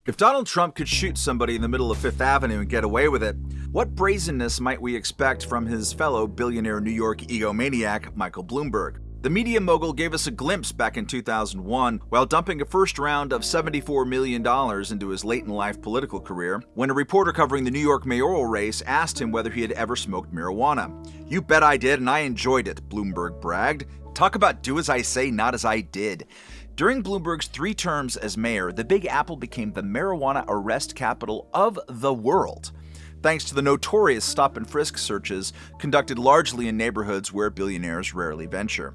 If Donald Trump could shoot somebody in the middle of Fifth Avenue and get away with it, what brazenness might we expect from his fellow billionaire New York egomaniac, Michael Bloomberg? The media mogul gave us a glimpse back in 2001 while dumping a first round of $74 million into his late-in-life political career when a reporter covering the New York mayoral race asked him whether he had ever smoked marijuana. "You bet I did, and I enjoyed it," Bloomberg bragged. Talk about do as I say, not as I did. During Bloomberg's 3 terms as mayor, the Big Apple became the marijuana arrest capital of the world, thanks to the notorious stop-and-frisk searches conducted largely in neighborhoods where billionaires rarely venture.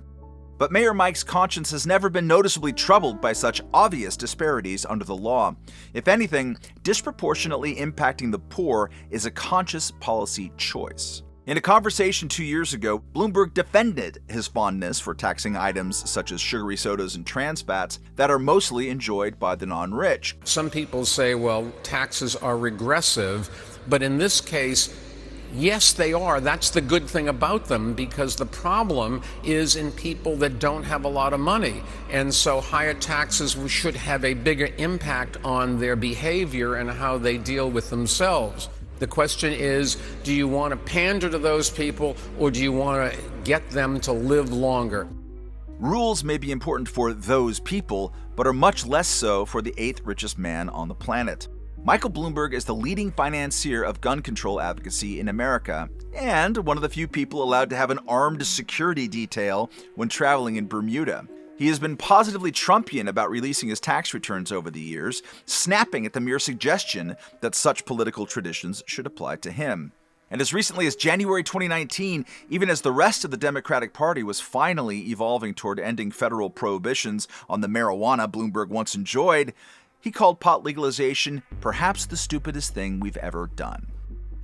But Mayor Mike's conscience has never been noticeably troubled by such obvious disparities under the law. If anything, disproportionately impacting the poor is a conscious policy choice. In a conversation 2 years ago, Bloomberg defended his fondness for taxing items such as sugary sodas and trans fats that are mostly enjoyed by the non-rich. Some people say, well, taxes are regressive, but in this case, yes, they are. That's the good thing about them, because the problem is in people that don't have a lot of money. And so higher taxes should have a bigger impact on their behavior and how they deal with themselves. The question is, do you want to pander to those people, or do you want to get them to live longer? Rules may be important for those people, but are much less so for the 8th richest man on the planet. Michael Bloomberg is the leading financier of gun control advocacy in America, and one of the few people allowed to have an armed security detail when traveling in Bermuda. He has been positively Trumpian about releasing his tax returns over the years, snapping at the mere suggestion that such political traditions should apply to him. And as recently as January 2019, even as the rest of the Democratic Party was finally evolving toward ending federal prohibitions on the marijuana Bloomberg once enjoyed, he called pot legalization perhaps the stupidest thing we've ever done.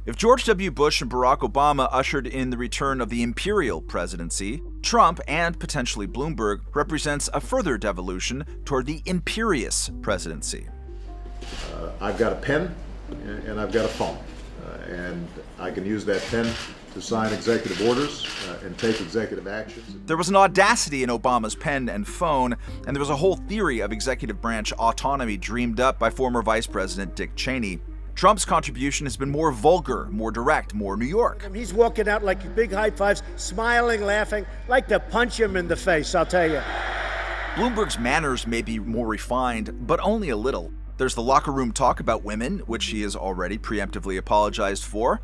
If George W. Bush and Barack Obama ushered in the return of the Imperial Presidency, Trump, and potentially Bloomberg, represents a further devolution toward the Imperious Presidency. I've got a pen and I've got a phone, and I can use that pen to sign executive orders and take executive actions. There was an audacity in Obama's pen and phone, and there was a whole theory of executive branch autonomy dreamed up by former Vice President Dick Cheney. Trump's contribution has been more vulgar, more direct, more New York. He's walking out like big high fives, smiling, laughing, like to punch him in the face, I'll tell you. Bloomberg's manners may be more refined, but only a little. There's the locker room talk about women, which he has already preemptively apologized for.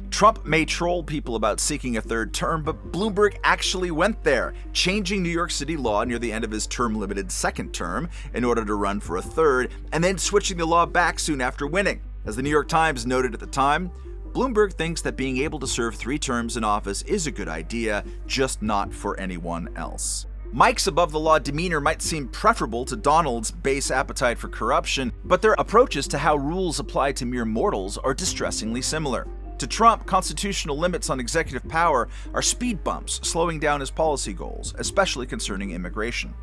Trump may troll people about seeking a third term, but Bloomberg actually went there, changing New York City law near the end of his term-limited second term in order to run for a third, and then switching the law back soon after winning. As the New York Times noted at the time, Bloomberg thinks that being able to serve 3 terms in office is a good idea, just not for anyone else. Mike's above-the-law demeanor might seem preferable to Donald's base appetite for corruption, but their approaches to how rules apply to mere mortals are distressingly similar. To Trump, constitutional limits on executive power are speed bumps slowing down his policy goals, especially concerning immigration.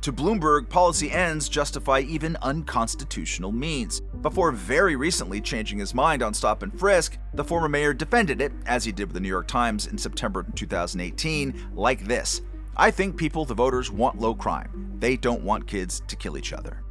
To Bloomberg, policy ends justify even unconstitutional means. Before very recently changing his mind on stop and frisk, the former mayor defended it, as he did with the New York Times in September 2018, like this: "I think people, the voters, want low crime. They don't want kids to kill each other."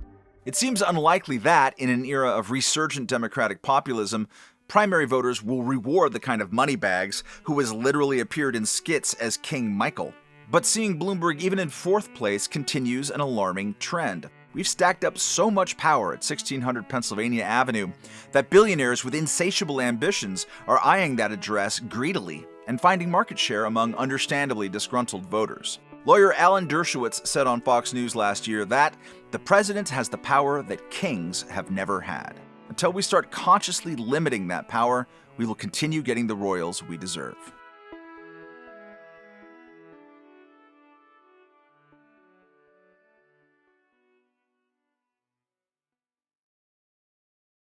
It seems unlikely that, in an era of resurgent Democratic populism, primary voters will reward the kind of moneybags who has literally appeared in skits as King Michael. But seeing Bloomberg even in 4th place continues an alarming trend. We've stacked up so much power at 1600 Pennsylvania Avenue that billionaires with insatiable ambitions are eyeing that address greedily and finding market share among understandably disgruntled voters. Lawyer Alan Dershowitz said on Fox News last year that the president has the power that kings have never had. Until we start consciously limiting that power, we will continue getting the royals we deserve.